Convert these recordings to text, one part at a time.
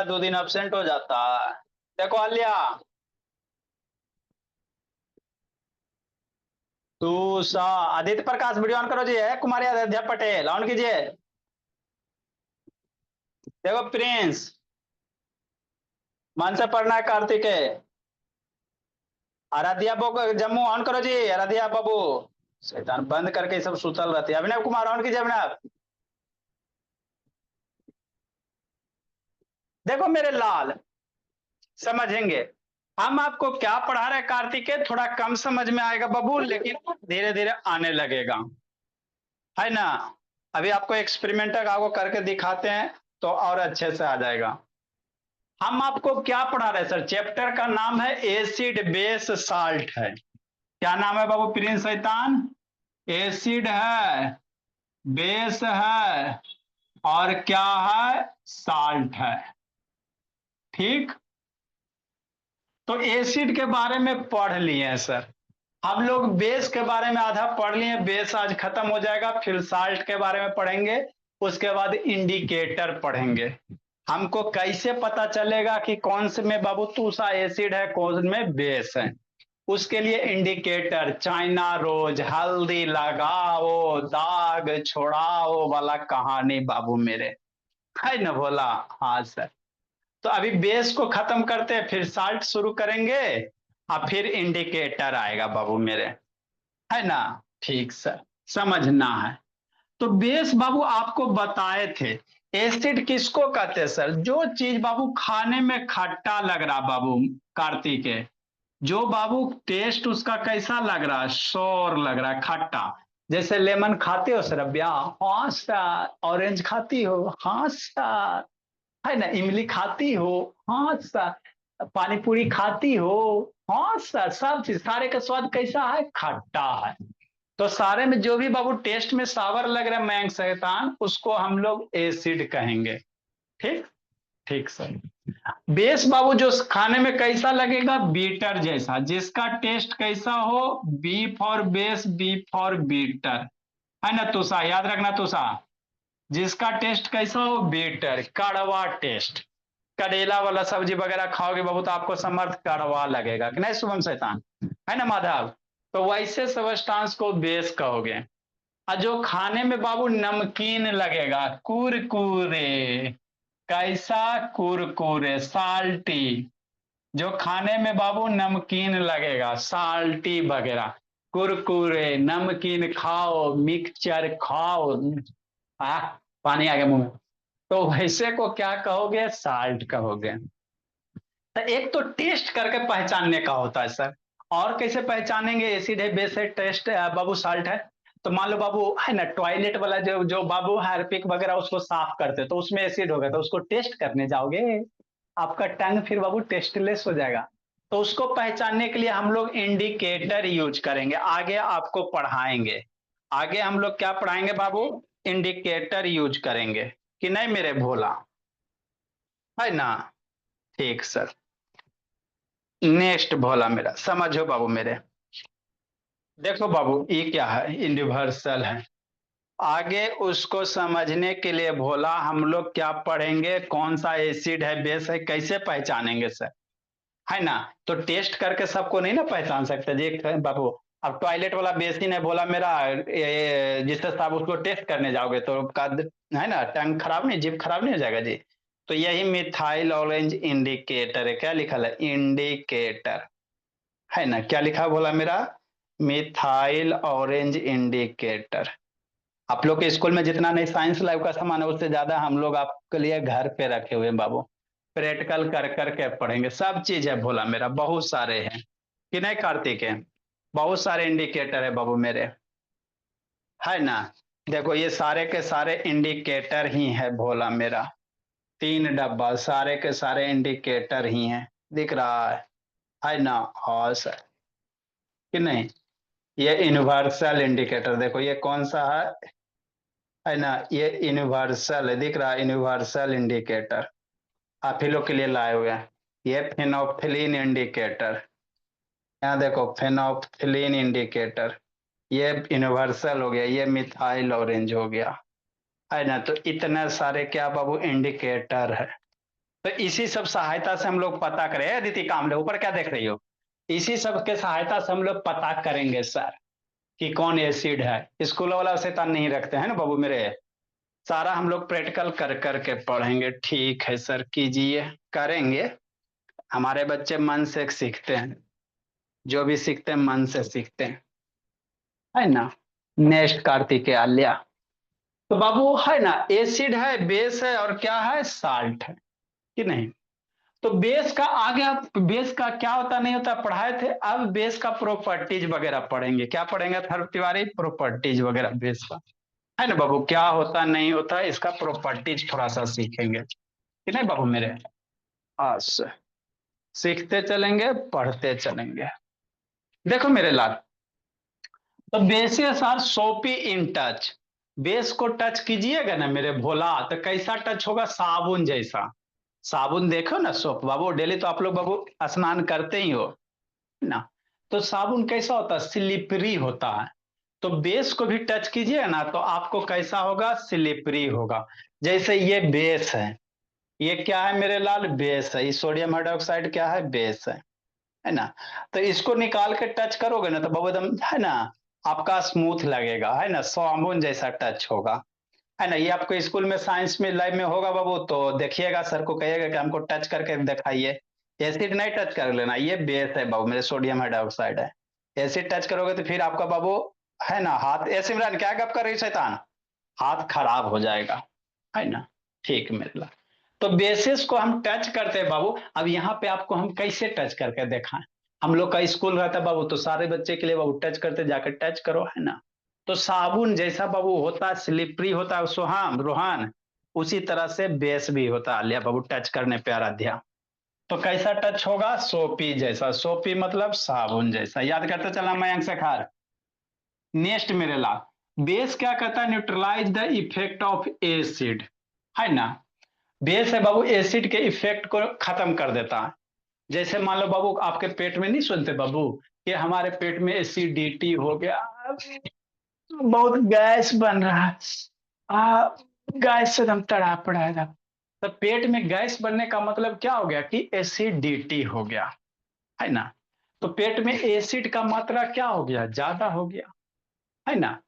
दो दिन अब्सेंट हो जाता है। देखो आलिया, तू सा आदित्य प्रकाश वीडियो ऑन करो जी। है कुमारी आराध्या पटेल ऑन कीजिए। देखो प्रिंस, मन से पढ़ना है कार्तिक है। आराध्या बाबू जम्मू ऑन करो जी। आराध्या बाबू शैतान बंद करके सब सुतल रहते हैं। अभिनव कुमार ऑन कीजिए अभिनव। देखो मेरे लाल, समझेंगे हम आपको क्या पढ़ा रहे हैं कार्तिक है। थोड़ा कम समझ में आएगा बाबू, लेकिन धीरे धीरे आने लगेगा, है ना। अभी आपको एक्सपेरिमेंट आपको करके दिखाते हैं तो और अच्छे से आ जाएगा। हम आपको क्या पढ़ा रहे हैं सर? चैप्टर का नाम है एसिड बेस साल्ट है। क्या नाम है बाबू प्रिंस शैतान? एसिड है, बेस है, और क्या है? साल्ट है। ठीक। तो एसिड के बारे में पढ़ लिए हैं सर। हम लोग बेस के बारे में आधा पढ़ लिए, बेस आज खत्म हो जाएगा। फिर साल्ट के बारे में पढ़ेंगे, उसके बाद इंडिकेटर पढ़ेंगे। हमको कैसे पता चलेगा कि कौन से में बाबू तूसा एसिड है, कौन में बेस है? उसके लिए इंडिकेटर, चाइना रोज, हल्दी लगाओ दाग छोड़ाओ वाला कहानी बाबू मेरे, है ना बोला। हाँ सर। तो अभी बेस को खत्म करते हैं, फिर साल्ट शुरू करेंगे, और फिर इंडिकेटर आएगा बाबू मेरे, है ना। ठीक सर, समझना है। तो बेस बाबू आपको बताए थे। एसिड किसको कहते हैं सर? जो चीज बाबू खाने में खट्टा लग रहा बाबू कार्तिक है, जो बाबू टेस्ट उसका कैसा लग रहा है, सोर लग रहा है, खट्टा। जैसे लेमन खाते हो सर अब्बिया? हाँ सर। ऑरेंज खाती हो? हाँ सर। है ना। इमली खाती हो? हाँ सर। पानी पूरी खाती हो? हाँ सर। सब चीज, सारे का स्वाद कैसा है? खट्टा है। तो सारे में जो भी बाबू टेस्ट में सावर लग रहा है मैंग शैतान, उसको हम लोग एसिड कहेंगे। ठीक। ठीक सर। बेस बाबू जो खाने में कैसा लगेगा? बीटर जैसा। जिसका टेस्ट कैसा हो? B for base, B for bitter, है ना तुषा? याद रखना तुषा। जिसका टेस्ट कैसा हो? बीटर, कड़वा टेस्ट। करेला वाला सब्जी वगैरह खाओगे बाबू तो आपको समर्थ कड़वा लगेगा कि नहीं शुभम शैतान? है ना माधव? तो वैसे सबस्टांस को बेस कहोगे। और जो खाने में बाबू नमकीन लगेगा, कुरकुरे, कैसा? कुरकुरे, साल्टी। जो खाने में बाबू नमकीन लगेगा, साल्टी वगैरह, कुरकुरे नमकीन खाओ, मिक्सचर खाओ। आ, पानी आ गया मुंह में। तो वैसे को क्या कहोगे? साल्ट कहोगे। तो एक तो टेस्ट करके पहचानने का होता है सर। और कैसे पहचानेंगे एसिड है, बेस है, टेस्ट बाबू साल्ट है? तो मान लो बाबू है ना, टॉयलेट वाला जो जो बाबू हार्पिक वगैरह उसको साफ करते तो उसमें एसिड होगा, तो उसको टेस्ट करने जाओगे, आपका टंग फिर बाबू टेस्टलेस हो जाएगा। तो उसको पहचानने के लिए हम लोग इंडिकेटर यूज करेंगे। आगे आपको पढ़ाएंगे। आगे हम लोग क्या पढ़ाएंगे बाबू? इंडिकेटर यूज करेंगे कि नहीं मेरे भोला, है ना। ठीक सर। नेक्स्ट भोला मेरा, समझो बाबू मेरे। देखो बाबू ये क्या है? यूनिवर्सल है। आगे उसको समझने के लिए भोला हम लोग क्या पढ़ेंगे? कौन सा एसिड है, बेस है, कैसे पहचानेंगे सर, है ना। तो टेस्ट करके सबको नहीं ना पहचान सकते जी बाबू। अब टॉयलेट वाला बेसिन है बोला मेरा, जिससे साहब उसको टेस्ट करने जाओगे तो है ना, टंग खराब नहीं, जीभ खराब नहीं हो जाएगा जी। तो यही मिथाइल ऑरेंज इंडिकेटर है। क्या लिखा है? इंडिकेटर, है ना। क्या लिखा बोला मेरा? Methyl orange indicator. आप लोग के स्कूल में जितना नहीं साइंस लैब का सामान है, उससे ज्यादा हम लोग आपके लिए घर पे रखे हुए हैं बाबू। प्रैक्टिकल कर करके पढ़ेंगे। सब चीज है भोला मेरा, बहुत सारे हैं कि नहीं कार्तिक है? बहुत सारे इंडिकेटर है बाबू मेरे, है ना। देखो ये सारे के सारे इंडिकेटर ही है भोला मेरा। तीन डब्बा सारे के सारे इंडिकेटर ही हैं। दिख रहा है ना। हाँ सर, कि नहीं। ये यूनिवर्सल इंडिकेटर देखो, ये कौन सा है ना। ये यूनिवर्सल है, दिख रहा है, यूनिवर्सल इंडिकेटर। आप ही लोग के लिए लाए हुए हैं। ये फेनोफ्थिलीन इंडिकेटर, यहाँ देखो फेनोफ्थिलीन इंडिकेटर। ये यूनिवर्सल हो गया, ये मिथाइल ऑरेंज हो गया, है ना। तो इतने सारे क्या बाबू इंडिकेटर है। तो इसी सब सहायता से हम लोग पता करें। अदिति कामले ऊपर क्या देख रही हो? इसी सब के सहायता से हम लोग पता करेंगे सर कि कौन एसिड है। स्कूल वाला शैतान नहीं रखते हैं ना बाबू मेरे। सारा हम लोग प्रैक्टिकल कर करके पढ़ेंगे। ठीक है सर, कीजिए, करेंगे। हमारे बच्चे मन से सीखते हैं, जो भी सीखते हैं मन से सीखते हैं, है ना। नेक्स्ट कार्तिकेय आल्या। तो बाबू है ना, एसिड है, बेस है, और क्या है, साल्ट है कि नहीं। तो बेस का आगे आप बेस का क्या होता नहीं होता पढ़ाए थे। अब बेस का प्रॉपर्टीज वगैरह पढ़ेंगे। क्या पढ़ेंगे थर्ड तिवारी? प्रॉपर्टीज वगैरह बेस का, है ना बाबू। क्या होता नहीं होता इसका प्रॉपर्टीज थोड़ा सा सीखेंगे कि नहीं बाबू मेरे। अच्छा, सीखते चलेंगे, पढ़ते चलेंगे। देखो मेरे लाल, तो बेसिस आर सोपी इन टच। बेस को टच कीजिएगा ना मेरे भोला, तो कैसा टच होगा? साबुन जैसा। साबुन देखो ना, सोप बाबू डेली तो आप लोग बाबू स्नान करते ही हो ना। तो साबुन कैसा होता है? स्लिपरी होता है। तो बेस को भी टच कीजिए ना तो आपको कैसा होगा? स्लिपरी होगा। जैसे ये बेस है, ये क्या है मेरे लाल? बेस है। ये सोडियम हाइड्रोक्साइड क्या है? बेस है ना। तो इसको निकाल के टच करोगे ना तो बाबू एकदम, है ना, आपका स्मूथ लगेगा, है ना, साबुन जैसा टच होगा, है ना। ये आपको स्कूल में साइंस में लैब में होगा बाबू, तो देखिएगा, सर को कहिएगा कि हमको टच करके दिखाइए। एसिड नहीं टच कर लेना, ये बेस है बाबू मेरे, सोडियम हाइड्रोक्साइड है। एसिड टच करोगे तो फिर आपका बाबू, है ना, हाथ ऐसे इमरान क्या गप कर रही शैतान, हाथ खराब हो जाएगा, है ना। ठीक मेरे ला। तो बेसिस को हम टच करते हैं बाबू। अब यहाँ पे आपको हम कैसे टच करके दिखाएं। हम लोग का स्कूल रहता है बाबू, तो सारे बच्चे के लिए बाबू टच करते, जाकर टच करो, है ना। तो साबुन जैसा बाबू होता है, स्लिपरी होता है सोहाम रोहान, उसी तरह से बेस भी होता है आलिया बाबू, टच करने पे आराध्या। तो कैसा टच होगा? सोपी जैसा। सोपी मतलब साबुन जैसा। याद करते चला मयंक शेखर। नेक्स्ट मेरे लाल, बेस क्या करता है? Neutralise the effect of acid, है ना। बेस है बाबू, एसिड के इफेक्ट को खत्म कर देता है। जैसे मान लो बाबू, आपके पेट में नहीं सुनते बाबू कि हमारे पेट में एसिडिटी हो गया, बहुत गैस बन रहा है, आ, गैस से एकदम तड़ाप रहा है। तो पेट में गैस बनने का मतलब क्या हो गया? कि एसिडिटी हो गया, है ना। तो पेट में एसिड का मात्रा क्या हो गया? ज्यादा हो गया, है ना।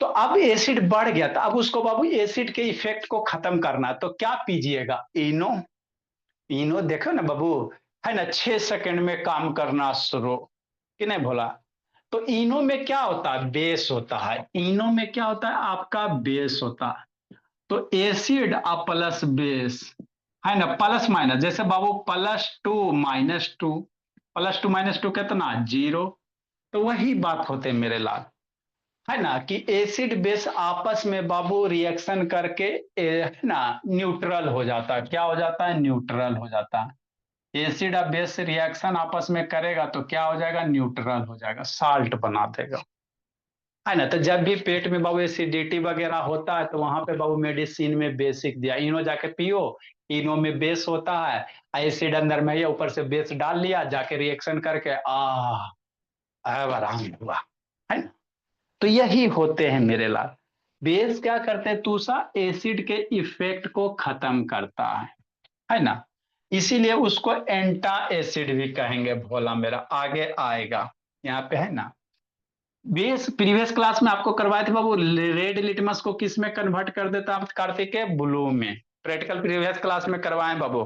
तो अब एसिड बढ़ गया, तो अब उसको बाबू एसिड के इफेक्ट को खत्म करना, तो क्या पीजिएगा? इनो। इनो देखो ना बाबू, है ना, 6 सेकंड में काम करना शुरू, कि नहीं भोला। तो इनो में क्या होता है? बेस होता है। इनो में क्या होता है? आपका बेस होता है। तो एसिड और प्लस बेस, है ना, प्लस माइनस, जैसे बाबू +2 - 2, +2 - 2 कितना? 0। तो वही बात होते हैं मेरे लाल, है ना, कि एसिड बेस आपस में बाबू रिएक्शन करके, है ना, न्यूट्रल हो जाता है। क्या हो जाता है? न्यूट्रल हो जाता है। एसिड और बेस रिएक्शन आपस में करेगा तो क्या हो जाएगा? न्यूट्रल हो जाएगा, साल्ट बना देगा, है ना। तो जब भी पेट में बाबू एसिडिटी वगैरह होता है तो वहां पे बाबू मेडिसिन में बेसिक दिया, इनो जाके पियो। इनो में बेस होता है, एसिड अंदर में है, ऊपर से बेस डाल लिया, जाके रिएक्शन करके अब आराम हुआ, है ना। तो यही होते हैं मेरे लाल। बेस क्या करते हैं तूषा? एसिड के इफेक्ट को खत्म करता है ना। इसीलिए उसको एंटा एसिड भी कहेंगे भोला मेरा, आगे आएगा यहाँ पे, है ना। बेस प्रीवियस क्लास में आपको करवाए थे बाबू, रेड लिटमस को किस में कन्वर्ट कर देता है कार्तिक के? ब्लू में। प्रैक्टिकल प्रीवियस क्लास में करवाए बाबू,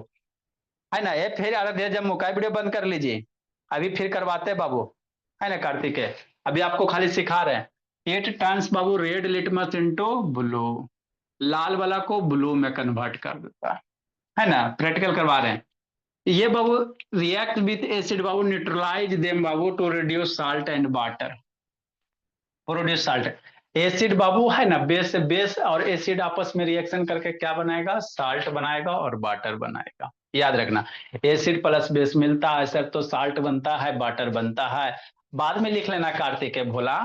है ना। ये फिर आराध्या जब मुकाई वीडियो बंद कर लीजिए, अभी फिर करवाते हैं बाबू, है ना कार्तिक है। अभी आपको खाली सिखा रहे हैं। 8 टर्न्स बाबू रेड लिटमस इंटू ब्लू, लाल वाला को ब्लू में कन्वर्ट कर देता है ना। प्रैक्टिकल करवा रहे हैं ये बाबू। रिएक्ट विथ एसिड बाबू, न्यूट्रलाइज देम बाबू to reduce salt and water, produce salt. Acid बाबू, है ना, बेस से बेस और एसिड आपस में रिएक्शन करके क्या बनाएगा? साल्ट बनाएगा और वाटर बनाएगा। याद रखना, एसिड प्लस बेस मिलता है सर तो साल्ट बनता है, वाटर बनता है। बाद में लिख लेना कार्तिक है भोला,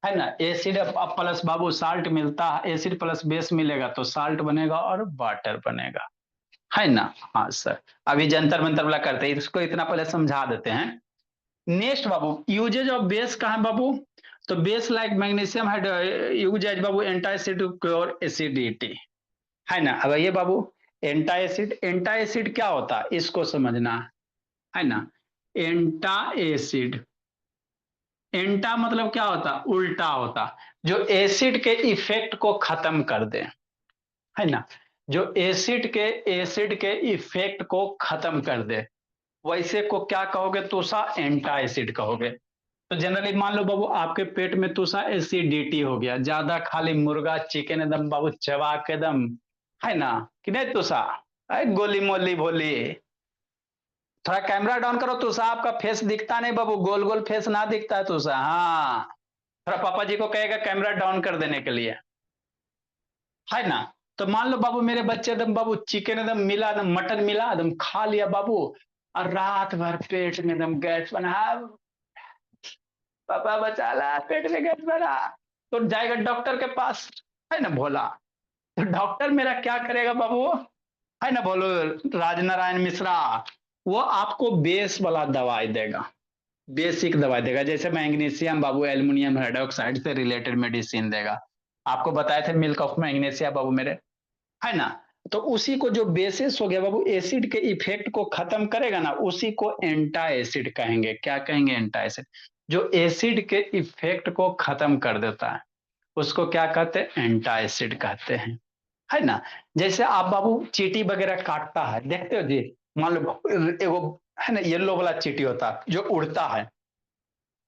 है ना। एसिड प्लस बाबू साल्ट मिलता है, एसिड प्लस बेस मिलेगा तो साल्ट बनेगा और वाटर बनेगा, है ना। हाँ सर, अभी जंतर मंतर वाला करते हैं, इसको इतना पहले समझा देते हैं। नेक्स्ट बाबू, यूजेज ऑफ बेस कहा है बाबू? तो base like magnesium use as बाबू एंटासिड क्योर एसिडिटी, है ना। अब ये बाबू, एंटा एसिड, एंटा एसिड क्या होता है इसको समझना है ना। एंटा एसिड, एंटा मतलब क्या होता, उल्टा होता, जो एसिड के इफेक्ट को खत्म कर दे, है ना, जो एसिड के इफेक्ट को खत्म कर दे, वैसे को क्या कहोगे, तुषा एंटा एसिड कहोगे। तो जनरली मान लो बाबू आपके पेट में तुषा एसिडिटी हो गया, ज्यादा खाली मुर्गा चिकन एकदम बाबू चबा के एकदम, है ना, कि नहीं तुषा, गोली मोली भोली। थोड़ा कैमरा डाउन करो तुषा, आपका फेस दिखता नहीं बाबू, गोल गोल फेस ना दिखता है तुषा, हाँ। थोड़ा पापा जी को कहेगा कैमरा डाउन कर देने के लिए, है ना। तो मान लो बाबू मेरे बच्चे एकदम बाबू चिकन एकदम मिला, एकदम मटन मिला, एकदम खा लिया बाबू, और रात भर पेट में एकदम गैस बना, पापा बचा ला पेट में गैस बना, तो जाएगा डॉक्टर के पास, है ना भोला। तो डॉक्टर मेरा क्या करेगा बाबू, है ना, बोलो राजनारायण मिश्रा, वो आपको बेस वाला दवाई देगा, बेसिक दवाई देगा, जैसे मैग्नीशियम बाबू एल्युमिनियम हाइड्रोक्साइड से रिलेटेड मेडिसिन देगा। आपको बताए थे मिल्क ऑफ मैग्नीशिया बाबू मेरे, है ना। तो उसी को जो बेसिस हो गया बाबू, एसिड के इफेक्ट को खत्म करेगा ना, उसी को एंटा एसिड कहेंगे। क्या कहेंगे, एंटा एसिड, जो एसिड के इफेक्ट को खत्म कर देता है, उसको क्या कहते हैं, एंटा एसिड कहते हैं, है ना। जैसे आप बाबू चींटी वगैरह काटता है, देखते हो जी, मान लो एगो, है ना, येलो वाला चींटी होता है जो उड़ता है,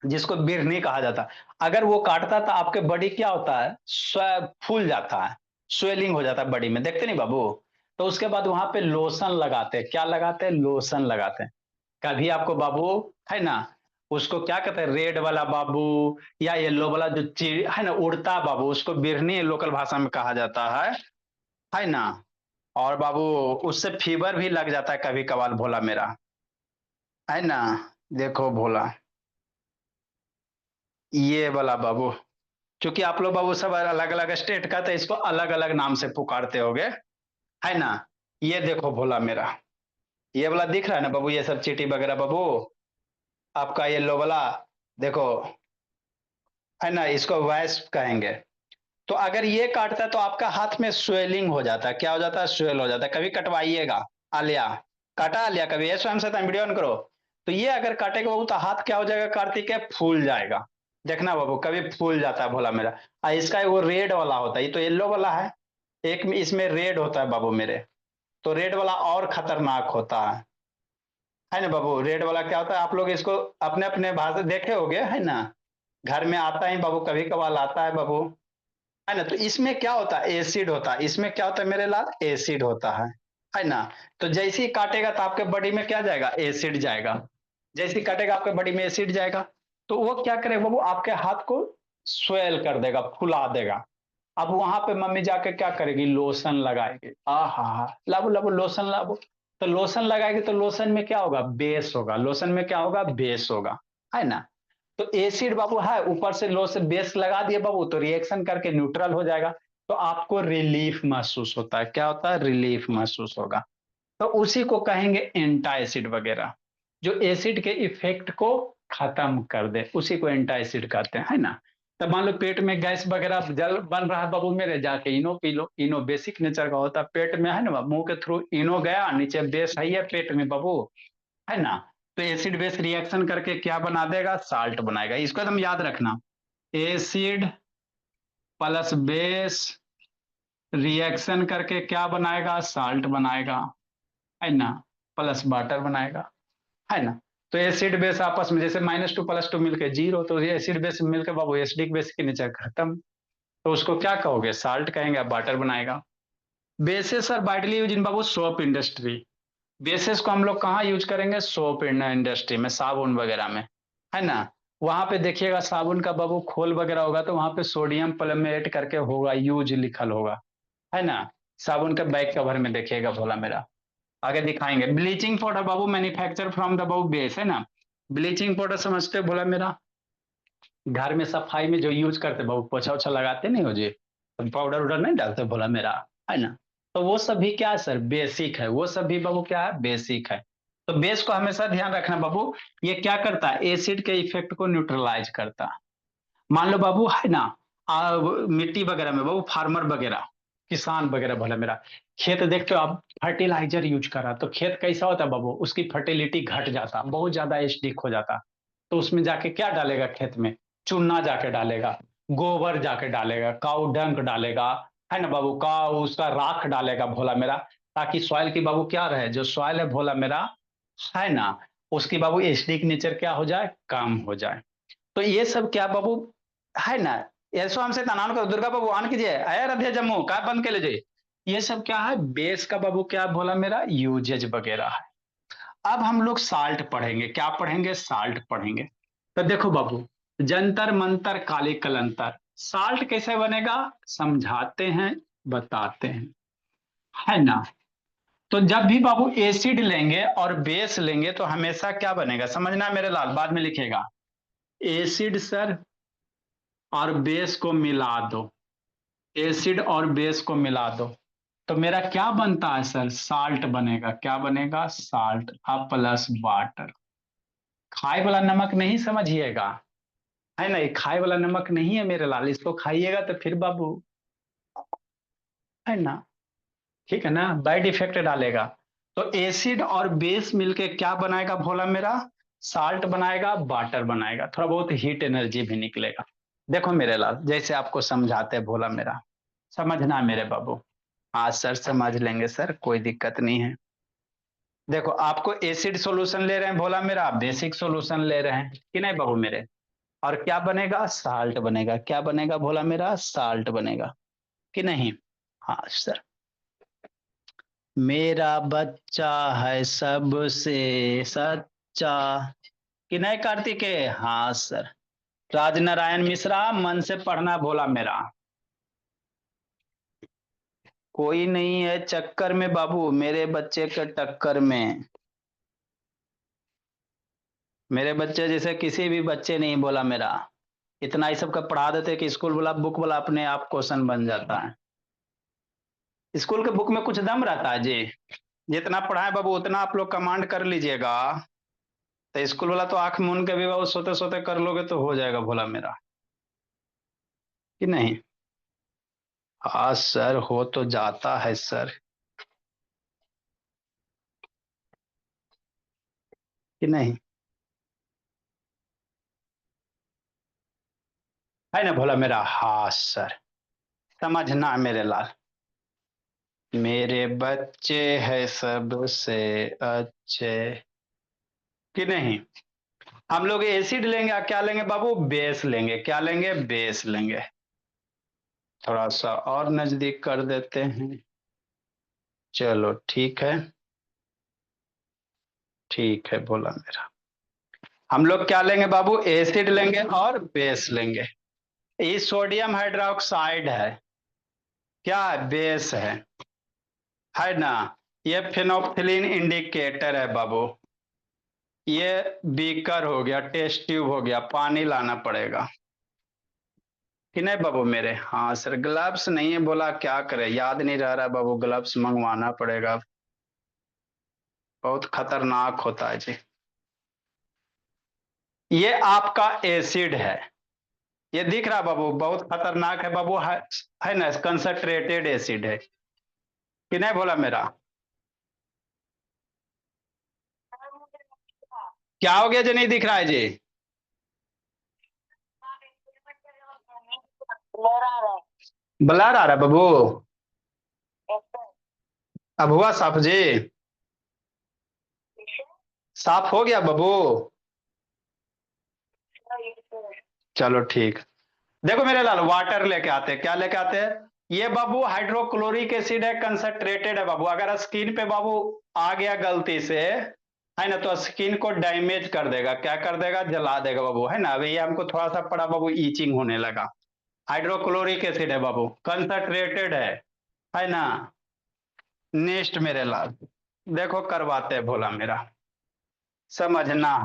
जिसको बिरहनी कहा जाता है, अगर वो काटता तो आपके बॉडी क्या होता है, फूल जाता है, स्वेलिंग हो जाता है बॉडी में, देखते नहीं बाबू। तो उसके बाद वहां पे लोशन लगाते हैं, क्या लगाते हैं, लोशन लगाते हैं। कभी आपको बाबू, है ना, उसको क्या कहते हैं, रेड वाला बाबू, या येलो वाला जो चिड़ है ना उड़ता बाबू, उसको बिरहनी लोकल भाषा में कहा जाता है ना। और बाबू उससे फीवर भी लग जाता है कभी कभार भोला मेरा, है ना। देखो भोला, ये वाला बाबू, क्योंकि आप लोग बाबू सब अलग अलग स्टेट का, तो इसको अलग अलग नाम से पुकारते होगे, है ना। ये देखो भोला मेरा, ये वाला दिख रहा है ना बाबू, ये सब चींटी वगैरह बाबू, आपका येलो वाला, देखो, है ना, इसको वैस कहेंगे। तो अगर ये काटता है तो आपका हाथ में स्वेलिंग हो जाता है, क्या हो जाता है, स्वेल हो जाता है। कभी कटवाइएगा, आलिया, काटा आलिया कभी, ये स्वयं से वीडियो ऑन करो। तो ये अगर काटेगा बाबू तो हाथ क्या हो जाएगा कार्तिक है, फूल जाएगा। देखना बाबू कभी फूल जाता है भोला मेरा। इसका वो रेड वाला होता है, ये तो येलो वाला है, एक में इसमें रेड होता है बाबू मेरे। तो रेड वाला और खतरनाक होता है ना बाबू। रेड वाला क्या होता है, आप लोग इसको अपने अपने भाषा देखे होगे, है ना, घर में आता है बाबू, कभी कभार आता है बाबू, है ना। तो इसमें क्या होता है, एसिड होता है, इसमें क्या होता है मेरे लाल, एसिड होता है ना। तो जैसे ही काटेगा तो आपके बॉडी में क्या जाएगा, एसिड जाएगा, जैसे ही काटेगा आपके बॉडी में एसिड जाएगा, तो वो क्या करेगा बाबू, आपके हाथ को स्वेल कर देगा, फुला देगा। अब वहां पे मम्मी जाके क्या करेगी, लोशन लगाएगी, आ हा, लाबो लाबो लोशन लाबो। तो लोशन लगाएगी तो लोशन में क्या होगा, बेस होगा, लोशन में क्या होगा, बेस होगा, है ना। तो एसिड बाबू है, ऊपर से लो से बेस लगा दिए बाबू, तो रिएक्शन करके न्यूट्रल हो जाएगा। तो आपको रिलीफ महसूस होता है, क्या होता है, रिलीफ महसूस होगा। तो उसी को कहेंगे एंटा एसिड वगैरह, जो एसिड के इफेक्ट को खत्म कर दे, उसी को एंटा एसिड कहते हैं, है ना। तब मान लो पेट में गैस वगैरह जल बन रहा है बाबू मेरे, जाके इनो पी लो, इनो बेसिक नेचर का होता है, पेट में, है ना, मुंह के थ्रू इनो गया, नीचे बेस है पेट में बाबू, है ना। तो एसिड बेस रिएक्शन करके क्या बना देगा, साल्ट बनाएगा, इसको एकदम याद रखना। एसिड प्लस बेस रिएक्शन करके क्या बनाएगा, साल्ट बनाएगा, है ना, प्लस वाटर बनाएगा, है ना। तो एसिड बेस आपस में जैसे -2 + 2 मिलके 0, तो ये एसिड बेस मिलकर बाबू एसिडिक बेस के नेचर खत्म, तो उसको क्या कहोगे, साल्ट कहेंगे, वाटर बनाएगा। Bases are widely used in बाबू सोप इंडस्ट्री, बेसिस को हम लोग कहाँ यूज करेंगे, सोप इंडस्ट्री में, साबुन वगैरह में, है ना। वहां पे देखिएगा साबुन का बाबू खोल वगैरह होगा, तो वहां पे सोडियम पलमेट करके होगा, यूज लिखल होगा, है ना। साबुन के बैक कवर में देखिएगा भोला मेरा, आगे दिखाएंगे। Bleaching powder Babu manufacture from the Babu base, है ना। ब्लीचिंग पाउडर समझते हो भोला मेरा, घर में सफाई में जो यूज करते बाबू, पोछा ओछा लगाते नहीं हो जी, पाउडर उडर नहीं डालते भोला मेरा, है ना। तो वो सब भी क्या है सर, बेसिक है, वो सब भी बाबू क्या है, बेसिक है। तो बेस को हमेशा ध्यान रखना बाबू, ये क्या करता है, एसिड के इफेक्ट को न्यूट्रलाइज करता है। मान लो बाबू, है ना, मिट्टी वगैरह में बाबू फार्मर वगैरह किसान वगैरह भोला मेरा, खेत देखते हो आप फर्टिलाइजर यूज कर रहा, तो खेत कैसा होता है बाबू, उसकी फर्टिलिटी घट जाता, बहुत ज्यादा एसिडिक हो जाता। तो उसमें जाके क्या डालेगा खेत में, चूना जाके डालेगा, गोबर जाके डालेगा, काऊ डंक डालेगा, है ना बाबू, काऊ उसका राख डालेगा भोला मेरा, ताकि सॉइल की बाबू क्या रहे, जो सॉइल है भोला मेरा, है ना, उसकी बाबू एसिडिक नेचर क्या हो जाए, कम हो जाए। तो ये सब क्या बाबू, है ना, ऐसो हमसे तनान करो दुर्गा बाबू आन कीजिए आया रधे जम्मू का बंद के ले जाइए। ये सब क्या है, बेस का बाबू क्या बोला मेरा, यूजेज वगैरह है। अब हम लोग साल्ट पढ़ेंगे, क्या पढ़ेंगे, साल्ट पढ़ेंगे। तो देखो बाबू, जंतर मंतर काली कलंतर, साल्ट कैसे बनेगा, समझाते हैं, बताते हैं, है ना। तो जब भी बाबू एसिड लेंगे और बेस लेंगे तो हमेशा क्या बनेगा, समझना मेरे लाल, बाद में लिखेगा, एसिड सर और बेस को मिला दो, एसिड और बेस को मिला दो, तो मेरा क्या बनता है सर, साल्ट बनेगा, क्या बनेगा, साल्ट, अब प्लस वाटर। खाए वाला नमक नहीं समझिएगा, है ना, ये खाए वाला नमक नहीं है मेरे लाल, इसको खाइएगा तो फिर बाबू, है ना, ठीक है ना, बैड इफेक्ट डालेगा। तो एसिड और बेस मिलके क्या बनाएगा भोला मेरा, साल्ट बनाएगा, वाटर बनाएगा, थोड़ा बहुत हीट एनर्जी भी निकलेगा। देखो मेरे लाल, जैसे आपको समझाते हैं भोला मेरा, समझना मेरे बाबू। हाँ सर समझ लेंगे सर, कोई दिक्कत नहीं है। देखो आपको एसिड सॉल्यूशन ले रहे हैं भोला मेरा, बेसिक सॉल्यूशन ले रहे हैं कि नहीं बाबू मेरे, और क्या बनेगा, साल्ट बनेगा, क्या बनेगा भोला मेरा, साल्ट बनेगा कि नहीं। हाँ सर, मेरा बच्चा है सबसे सच्चा, कि नहीं कार्तिकेय, हाँ सर। राजनारायण मिश्रा मन से पढ़ना भोला मेरा, कोई नहीं है चक्कर में बाबू, मेरे बच्चे के टक्कर में, मेरे बच्चे जैसे किसी भी बच्चे नहीं बोला मेरा, इतना ही सबका पढ़ा देते कि स्कूल वाला बुक वाला अपने आप क्वेश्चन बन जाता है। स्कूल के बुक में कुछ दम रहता है जी, जितना पढ़ाए बाबू उतना आप लोग कमांड कर लीजिएगा, तो स्कूल वाला तो आंख मूंद के भी बाबू सोते सोते कर लोगे तो हो जाएगा भोला मेरा, कि नहीं। हाँ सर हो तो जाता है सर, कि नहीं, है ना भोला मेरा, हाँ सर। समझना मेरे लाल, मेरे बच्चे है सबसे अच्छे, कि नहीं। हम लोग एसिड लेंगे, क्या लेंगे बाबू, बेस लेंगे, क्या लेंगे, बेस लेंगे। थोड़ा सा और नजदीक कर देते हैं, चलो ठीक है, ठीक है बोला मेरा। हम लोग क्या लेंगे बाबू, एसिड लेंगे और बेस लेंगे। ये सोडियम हाइड्रोक्साइड है, क्या है, बेस है ना। ये फिनोक्सिलिन इंडिकेटर है बाबू, ये बीकर हो गया, टेस्ट ट्यूब हो गया, पानी लाना पड़ेगा कि नहीं बाबू मेरे। हाँ सर, ग्लव्स नहीं है बोला, क्या करे, याद नहीं रह रहा बाबू, ग्लव्स मंगवाना पड़ेगा, बहुत खतरनाक होता है जी। ये आपका एसिड ये दिख रहा बाबू, बहुत खतरनाक है बाबू, है ना, कंसंट्रेटेड एसिड है कि नहीं बोला मेरा। क्या हो गया जो नहीं दिख रहा है जी, ब्लर आ रहा है बाबू, अब हुआ साफ जी, साफ हो गया बाबू, चलो ठीक। देखो मेरे लाल, वाटर लेके आते हैं, क्या लेके आते हैं, ये बाबू हाइड्रोक्लोरिक एसिड है, कंसंट्रेटेड है बाबू, अगर स्किन पे बाबू आ गया गलती से, है ना, तो स्किन को डैमेज कर देगा, क्या कर देगा, जला देगा बाबू, है ना। अभी ये हमको थोड़ा सा पड़ा बाबू, ईचिंग होने लगा, हाइड्रोक्लोरिक एसिड है बाबू, कंसंट्रेटेड है ना। नेक्स्ट मेरे लाल, देखो करवाते हैं भोला मेरा, समझना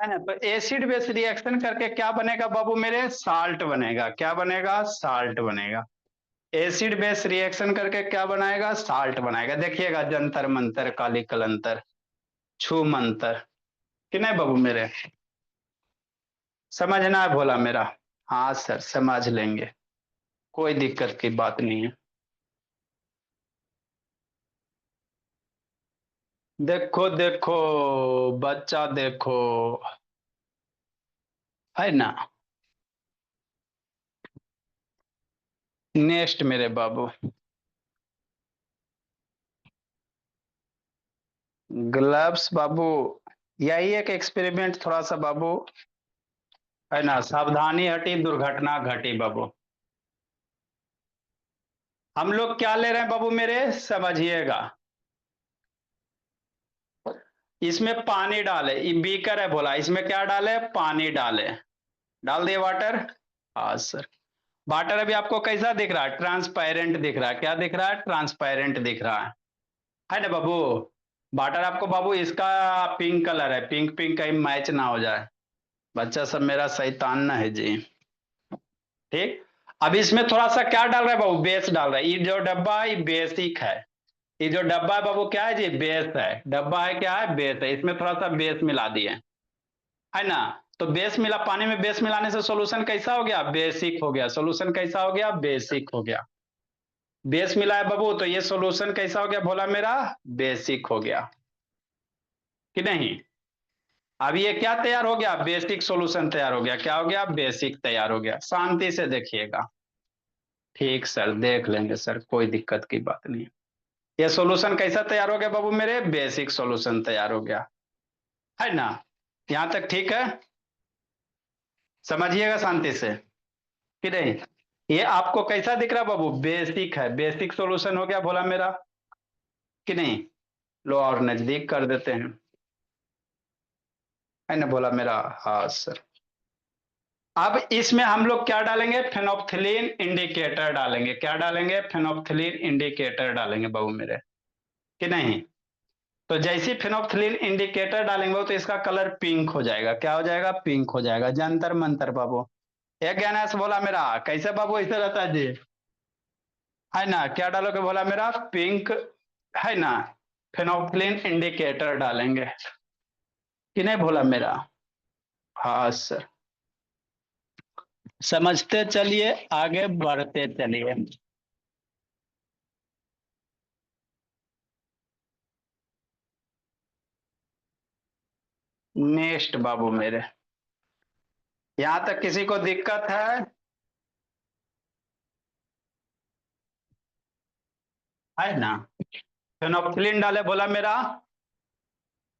है ना। तो एसिड बेस रिएक्शन करके क्या बनेगा बाबू मेरे, साल्ट बनेगा, क्या बनेगा, साल्ट बनेगा। एसिड बेस रिएक्शन करके क्या बनाएगा, साल्ट बनाएगा। देखिएगा जंतर मंतर काली कलंतर छू मंतर, कि नहीं बाबू मेरे, समझना है भोला मेरा। हाँ सर समझ लेंगे, कोई दिक्कत की बात नहीं है। देखो देखो बच्चा देखो, है ना। नेक्स्ट मेरे बाबू, ग्लव्स बाबू, यही एक एक्सपेरिमेंट थोड़ा सा बाबू, है ना। सावधानी हटी दुर्घटना घटी बाबू। हम लोग क्या ले रहे हैं बाबू मेरे, समझिएगा। इसमें पानी डाले, ये बीकर है बोला, इसमें क्या डाले, पानी डाले। डाल दिए वाटर। हाँ सर। वाटर अभी आपको कैसा दिख रहा है, ट्रांसपेरेंट दिख रहा है। क्या दिख रहा है, ट्रांसपेरेंट दिख रहा है ना बाबू। वाटर आपको बाबू इसका पिंक कलर है, पिंक पिंक कहीं मैच ना हो जाए। बच्चा सब मेरा शैतान ना है जी। ठीक। अब इसमें थोड़ा सा क्या डाल रहा है बाबू, बेस डाल रहा है। ये जो डब्बा है ये बेसिक है, ये जो डब्बा है बाबू क्या है जी, बेस है। डब्बा है क्या है, बेस है। इसमें थोड़ा सा बेस मिला दिए, है ना। तो बेस मिला, पानी में बेस मिलाने से सॉल्यूशन कैसा हो गया, बेसिक हो गया। सॉल्यूशन कैसा हो गया, बेसिक हो गया। बेस मिला है बाबू, तो ये सॉल्यूशन कैसा हो गया भोला मेरा, बेसिक हो गया, कि नहीं। अब ये क्या तैयार हो गया, बेसिक सॉल्यूशन तैयार हो गया। क्या हो गया, बेसिक तैयार हो गया। शांति से देखिएगा। ठीक सर, देख लेंगे सर, कोई दिक्कत की बात नहीं। ये सॉल्यूशन कैसा तैयार हो गया बाबू मेरे, बेसिक सॉल्यूशन तैयार हो गया, है ना। यहां तक ठीक है, समझिएगा शांति से, कि नहीं। ये आपको कैसा दिख रहा है बाबू, बेसिक है। बेसिक सॉल्यूशन हो गया बोला मेरा, कि नहीं। लो और नजदीक कर देते हैं, है ना बोला मेरा। हाँ सर। अब इसमें हम लोग क्या डालेंगे, फेनोप्थिलीन इंडिकेटर डालेंगे। क्या डालेंगे, फेनोप्थिलीन इंडिकेटर डालेंगे बाबू मेरे, कि नहीं। तो जैसे फेनोप्थिलीन इंडिकेटर डालेंगे तो इसका कलर पिंक हो जाएगा। क्या हो जाएगा, पिंक हो जाएगा। जंतर मंतर बाबू। एक ज्ञानेश बोला मेरा, कैसे बाबू ऐसे रहता है जी, है ना। क्या डालोगे बोला मेरा, पिंक, है ना। फेनोप्थिलीन इंडिकेटर डालेंगे, कि नहीं बोला मेरा। हाँ सर। समझते चलिए, आगे बढ़ते चलिए। नेक्स्ट बाबू मेरे, यहां तक किसी को दिक्कत है ना। फेनोप्थिलीन डाले बोला मेरा,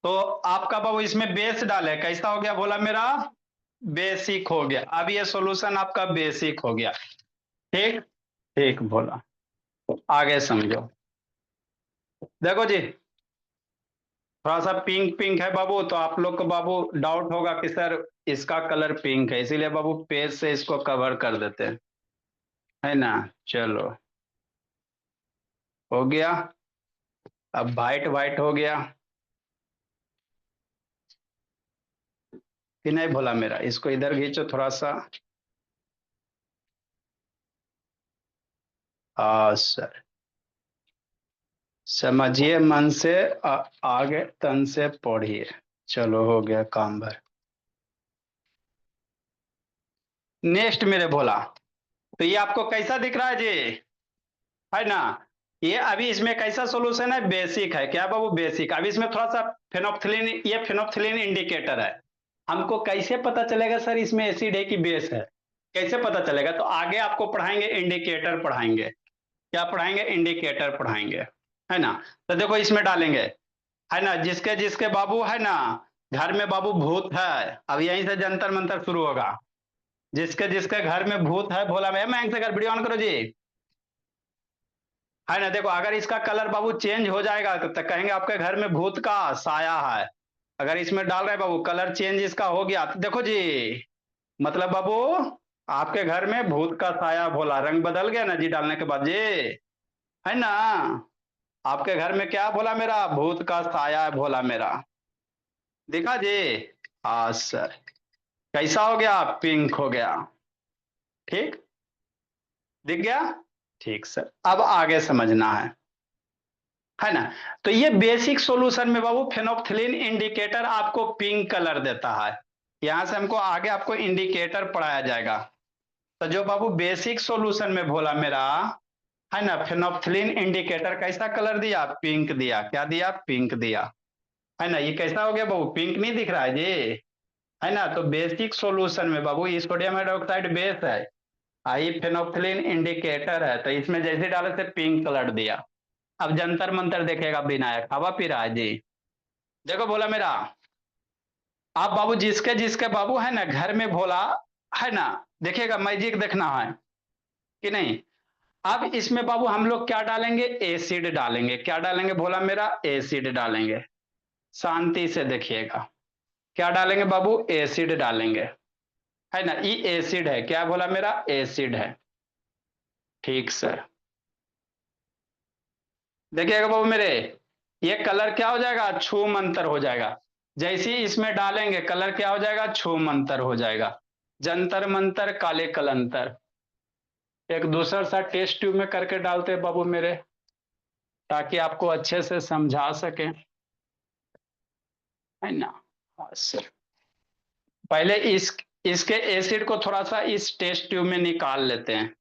तो आपका बाबू इसमें बेस डाले, कैसा हो गया बोला मेरा, बेसिक हो गया। अब ये सॉल्यूशन आपका बेसिक हो गया। ठीक। ठीक बोला, आगे समझो। देखो जी, थोड़ा सा पिंक पिंक है बाबू, तो आप लोग को बाबू डाउट होगा कि सर इसका कलर पिंक है, इसीलिए बाबू पेज से इसको कवर कर देते हैं, है ना। चलो, हो गया। अब वाइट वाइट हो गया, कि नहीं भोला मेरा। इसको इधर खींचो थोड़ा सा। सर, समझिए मन से, आगे तन से पढ़िए। चलो, हो गया काम भर। नेक्स्ट मेरे भोला, तो ये आपको कैसा दिख रहा है जी, है ना। ये अभी इसमें कैसा सॉल्यूशन है, बेसिक है। क्या बाबू, बेसिक। अभी इसमें थोड़ा सा फेनोप्थिलीन, ये फेनोप्थिलीन इंडिकेटर है। हमको कैसे पता चलेगा सर इसमें एसिड है कि बेस है, कैसे पता चलेगा। तो आगे आपको पढ़ाएंगे, इंडिकेटर पढ़ाएंगे। क्या पढ़ाएंगे, इंडिकेटर पढ़ाएंगे, है ना। तो देखो इसमें डालेंगे, है ना। जिसके जिसके बाबू, है ना, घर में बाबू भूत है, अब यहीं से जंतर मंतर शुरू होगा। जिसके जिसके घर में भूत है भोला में, मैं से घर वीडियो ऑन करो जी, है ना। देखो अगर इसका कलर बाबू चेंज हो जाएगा तो कहेंगे आपके घर में भूत का साया है। अगर इसमें डाल रहे बाबू कलर चेंज इसका हो गया, तो देखो जी, मतलब बाबू आपके घर में भूत का साया भोला, रंग बदल गया ना जी डालने के बाद जी, है ना। आपके घर में क्या बोला मेरा, भूत का साया है भोला मेरा, देखा जी। हाँ सर। कैसा हो गया, पिंक हो गया। ठीक, दिख गया। ठीक सर, अब आगे समझना है ना। तो ये बेसिक सॉल्यूशन में बाबू फेनोल्फथलीन इंडिकेटर आपको पिंक कलर देता है। यहां से हमको आगे आपको इंडिकेटर पढ़ाया जाएगा। तो जो बाबू बेसिक सॉल्यूशन में बोला मेरा, है ना, फेनोल्फथलीन इंडिकेटर कैसा कलर दिया? पिंक दिया। क्या दिया? पिंक दिया। है ना, ये कैसा हो गया बाबू? पिंक नहीं दिख रहा है जी, है ना। तो बेसिक सॉल्यूशन में बाबू ये सोडियम हाइड्रोक्साइड बेस है, आई फेनोल्फथलीन इंडिकेटर है, तो इसमें जैसे डाले से पिंक कलर दिया। अब जंतर मंतर देखेगा विनायक, हवा पी रहा है जी। देखो बोला मेरा, आप बाबू जिसके जिसके बाबू है ना घर में भोला, है ना, देखिएगा मैजिक देखना है कि नहीं। अब इसमें बाबू हम लोग क्या डालेंगे? एसिड डालेंगे। क्या डालेंगे भोला मेरा? एसिड डालेंगे। शांति से देखिएगा, क्या डालेंगे बाबू? एसिड डालेंगे, है ना। ये एसिड है, क्या बोला मेरा? एसिड है। ठीक सर, देखिएगा बाबू मेरे, ये कलर क्या हो जाएगा? छू मंतर हो जाएगा। जैसे ही इसमें डालेंगे कलर क्या हो जाएगा? छू मंतर हो जाएगा। जंतर मंतर काले कलंतर। एक दूसरा सा टेस्ट ट्यूब में करके डालते हैं बाबू मेरे, ताकि आपको अच्छे से समझा सके, है ना। हाँ सर, पहले इसके एसिड को थोड़ा सा इस टेस्ट ट्यूब में निकाल लेते हैं।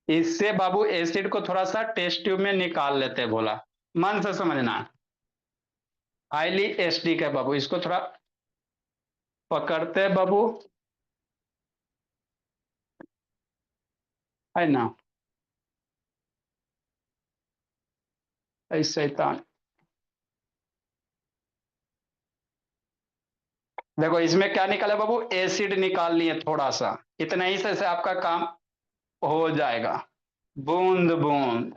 इससे बाबू एसिड को थोड़ा सा टेस्ट ट्यूब में निकाल लेते हैं बोला, मन से समझना। हाईली एसिडिक है बाबू, इसको थोड़ा पकड़ते हैं बाबू, है ना। ऐसे देखो इसमें क्या निकाला बाबू? एसिड निकाल लिए थोड़ा सा, इतना ही से आपका काम हो जाएगा। बूंद बूंद,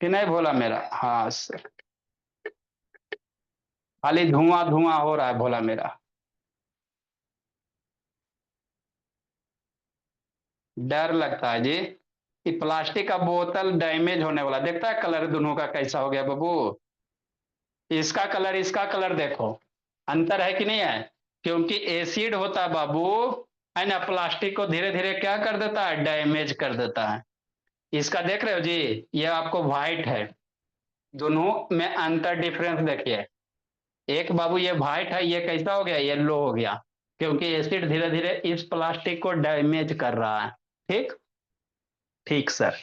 कि नहीं भोला मेरा? हाँ सर, खाली धुआं धुआं हो रहा है भोला मेरा। डर लगता है जी, कि प्लास्टिक का बोतल डैमेज होने वाला। देखता है कलर दोनों का कैसा हो गया बाबू? इसका कलर इसका कलर देखो, अंतर है कि नहीं है? क्योंकि एसिड होता है बाबू, है ना, प्लास्टिक को धीरे धीरे क्या कर देता है? डैमेज कर देता है। इसका देख रहे हो जी, ये आपको व्हाइट है। दोनों में अंतर डिफरेंस देखिए, एक बाबू ये व्हाइट है, ये कैसा हो गया? येलो हो गया, क्योंकि एसिड धीरे धीरे इस प्लास्टिक को डैमेज कर रहा है। ठीक, ठीक सर।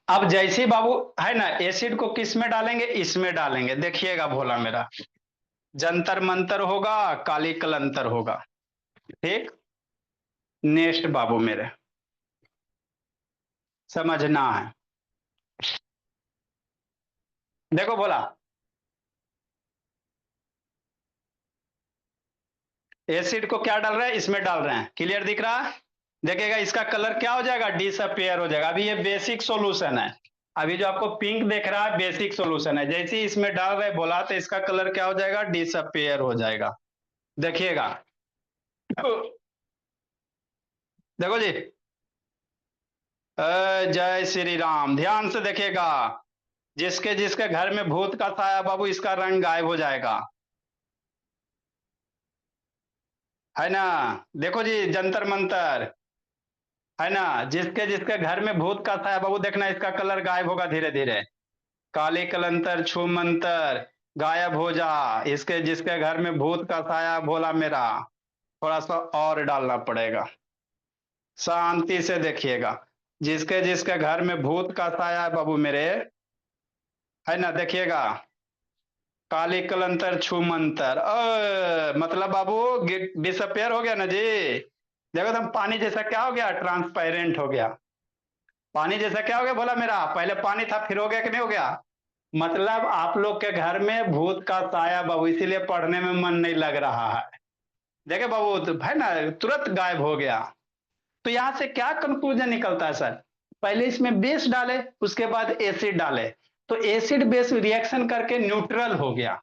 अब जैसे बाबू, है ना, एसिड को किस में डालेंगे? इसमें डालेंगे। देखिएगा भोला मेरा, जंतर मंतर होगा, काली कलंतर होगा। ठीक, नेक्स्ट बाबू मेरे, समझना है। देखो भोला, एसिड को क्या डाल रहे हैं? इसमें डाल रहे हैं, क्लियर दिख रहा है? देखिएगा इसका कलर क्या हो जाएगा? डिसअपियर हो जाएगा। अभी ये बेसिक सॉल्यूशन है, अभी जो आपको पिंक देख रहा है बेसिक सॉल्यूशन है। जैसे ही इसमें डाल रहे बोला तो इसका कलर क्या हो जाएगा? डिसअपियर हो जाएगा। देखिएगा, देखो जी, जय श्री राम, ध्यान से देखिएगा। जिसके जिसके घर में भूत का साया बाबू, इसका रंग गायब हो जाएगा, है ना। देखो जी जंतर मंतर, है ना, जिसके जिसके घर में भूत का साया बाबू, देखना इसका कलर गायब होगा धीरे धीरे। काली कलंतर छू मंतर, गायब हो जा। इसके जिसके घर में भूत का साया भोला मेरा, थोड़ा सा और डालना पड़ेगा। शांति से देखिएगा, जिसके जिसके घर में भूत का साया है बाबू मेरे, है ना, देखिएगा। काली कलंतर छू मंतर, मतलब बाबू डिसअपेयर हो गया ना जी। देखो तुम, पानी जैसा क्या हो गया? ट्रांसपेरेंट हो गया। पानी जैसा क्या हो गया बोला मेरा? पहले पानी था, फिर हो गया कि नहीं हो गया? मतलब आप लोग के घर में भूत का साया बाबू, इसीलिए पढ़ने में मन नहीं लग रहा है। देखे बाबू, तो है ना, तुरंत गायब हो गया। तो यहां से क्या कंक्लूजन निकलता है सर? पहले इसमें बेस डाले, उसके बाद एसिड डाले, तो एसिड बेस रिएक्शन करके न्यूट्रल हो गया।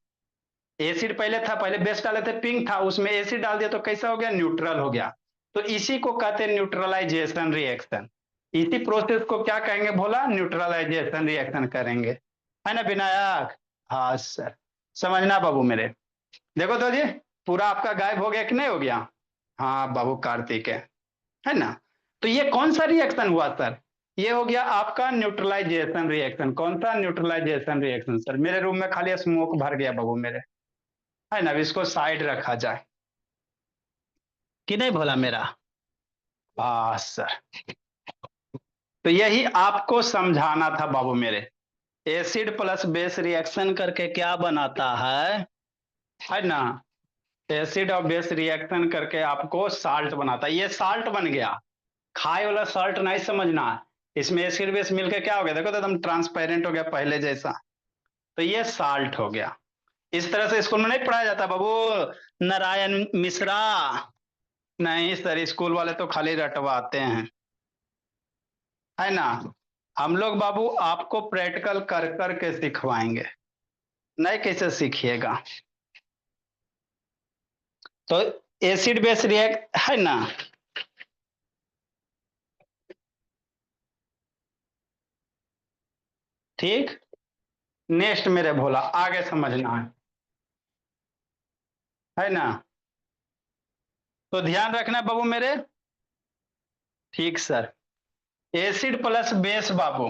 एसिड पहले था, पहले बेस डाले थे पिंक था, उसमें एसिड डाल दिया तो कैसा हो गया? न्यूट्रल हो गया। तो इसी को कहते हैं न्यूट्रलाइजेशन रिएक्शन। इसी प्रोसेस को क्या कहेंगे भोला? न्यूट्रलाइजेशन रिएक्शन करेंगे, है ना विनायक? हाँ सर, समझना बाबू मेरे। देखो तो जी, पूरा आपका गायब हो गया कि नहीं हो गया? हाँ बाबू कार्तिक है ना? तो ये कौन सा रिएक्शन हुआ सर? ये हो गया आपका न्यूट्रलाइजेशन रिएक्शन। कौन सा न्यूट्रलाइजेशन रिएक्शन सर? मेरे रूम में खाली स्मोक भर गया बाबू मेरे, है ना? अब इसको साइड रखा जाए कि नहीं भोला मेरा? हाँ सर, तो यही आपको समझाना था बाबू मेरे। एसिड प्लस बेस रिएक्शन करके क्या बनाता है ना? एसिड और बेस रिएक्शन करके आपको साल्ट बनाता है। ये साल्ट बन गया, खाए वाला साल्ट नहीं समझना। इसमें एसिड बेस मिलकर क्या हो गया? देखो तो एकदम ट्रांसपेरेंट हो गया पहले जैसा। तो ये साल्ट हो गया। इस तरह से स्कूल में नहीं पढ़ाया जाता बाबू, नारायण मिश्रा? नहीं सर, स्कूल वाले तो खाली रटवाते हैं, है ना? हम लोग बाबू आपको प्रैक्टिकल कर कर के सिखवाएंगे, नहीं कैसे सीखिएगा? तो एसिड बेस रिएक्ट है ना? ठीक। नेक्स्ट मेरे भोला, आगे समझना है ना? तो ध्यान रखना बाबू मेरे। ठीक सर। एसिड प्लस बेस बाबू,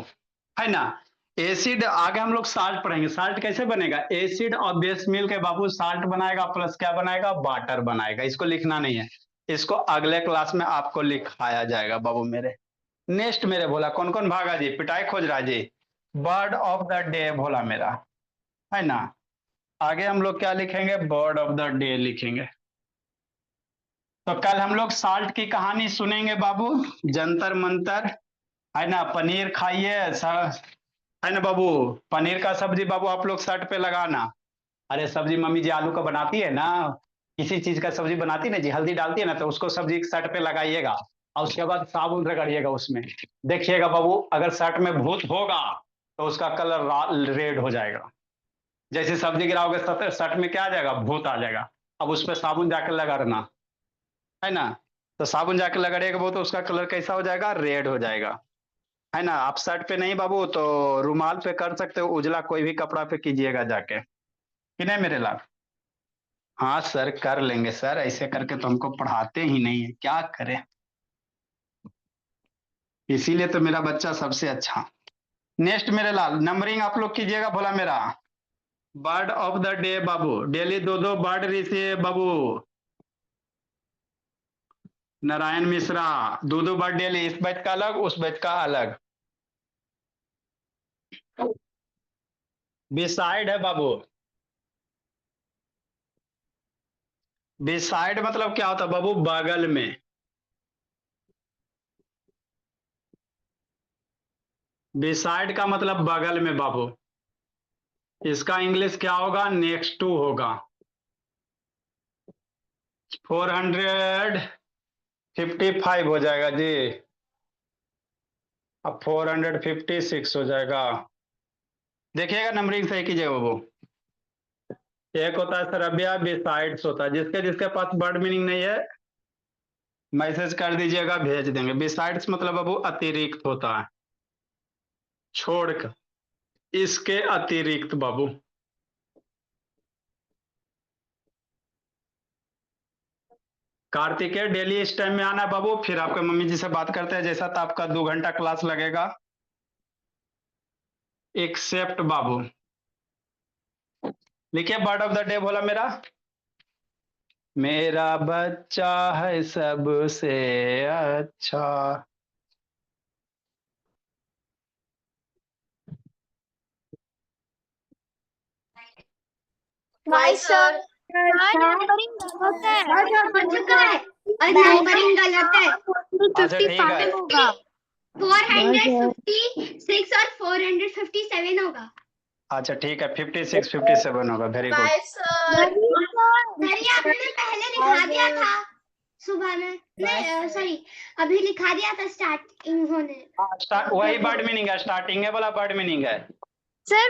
है ना? एसिड आगे हम लोग साल्ट पढ़ेंगे। साल्ट कैसे बनेगा? एसिड और बेस मिल के बाबू साल्ट बनाएगा, प्लस क्या बनाएगा? वाटर बनाएगा। इसको लिखना नहीं है, इसको अगले क्लास में आपको लिखाया जाएगा बाबू मेरे। नेक्स्ट मेरे भोला, कौन कौन भागा जी? पिटाई खोज रहा जी। बर्ड ऑफ द डे भोला मेरा, है ना? आगे हम लोग क्या लिखेंगे? बर्ड ऑफ द डे लिखेंगे। तो कल हम लोग साल्ट की कहानी सुनेंगे बाबू, जंतर मंतर, है ना? पनीर खाइए है ना बाबू? पनीर का सब्जी बाबू आप लोग शर्ट पे लगाना। अरे सब्जी मम्मी जी आलू का बनाती है ना, किसी चीज का सब्जी बनाती है ना जी, हल्दी डालती है ना, तो उसको सब्जी शर्ट पे लगाइएगा और उसके बाद साबुन रगड़िएगा उसमें। देखिएगा बाबू, अगर शर्ट में भूत होगा तो उसका कलर रेड हो जाएगा। जैसे सब्जी गिराओगे शर्ट में क्या आ जाएगा? भूत आ जाएगा। अब उस पर साबुन जाकर लगाना, है ना? तो साबुन जाकर लगाइएगा वो, तो उसका कलर कैसा हो जाएगा? रेड हो जाएगा, है ना? आप शर्ट पे नहीं बाबू तो रुमाल पे कर सकते हो, उजला कोई भी कपड़ा पे कीजिएगा जाके, कि नहीं मेरे लाल? हाँ सर कर लेंगे सर, ऐसे करके तो हमको पढ़ाते ही नहीं है, क्या करें? इसीलिए तो मेरा बच्चा सबसे अच्छा। नेक्स्ट मेरे लाल, नंबरिंग आप लोग कीजिएगा भोला मेरा। Bird of the day Babu, daily दो दो बर्ड रिसीव बाबू। नारायण मिश्रा, दो दो बर्ड डेली, इस बैच का अलग उस बैच का अलग। बिसाइड है बाबू। बिसाइड मतलब क्या होता है बाबू? बगल में। बिसाइड का मतलब बगल में बाबू। इसका इंग्लिश क्या होगा? नेक्स्ट टू होगा। 455 हो जाएगा जी। अब 456 हो जाएगा। देखिएगा नंबरिंग सही कीजिएगा बाबू। एक होता है सरबिया, बिसाइड्स होता है। जिसके जिसके पास वर्ड मीनिंग नहीं है मैसेज कर दीजिएगा, भेज देंगे। बिसाइड्स मतलब बाबू अतिरिक्त होता है, छोड़कर, इसके अतिरिक्त बाबू। कार्तिकेय डेली इस टाइम में आना बाबू, फिर आपके मम्मी जी से बात करते हैं। जैसा तो आपका 2 घंटा क्लास लगेगा, एक्सेप्ट बाबू। लिखिए बर्ड ऑफ द डे बोला मेरा। मेरा बच्चा है सबसे अच्छा। भाई सर नंबरिंग गलत है। बन चुका है और नंबरिंग गलत है। अच्छा ठीक है, 55 होगा। 456 और 457 होगा। अच्छा ठीक है, 56 57 होगा। Very good. सर ये आपने पहले लिखा दिया था सुबह में, नहीं सॉरी अभी लिखा दिया था स्टार्टिंग होने। वही वर्ड मीनिंग है, स्टार्टिंग है वाला वर्ड मीनिंग है सर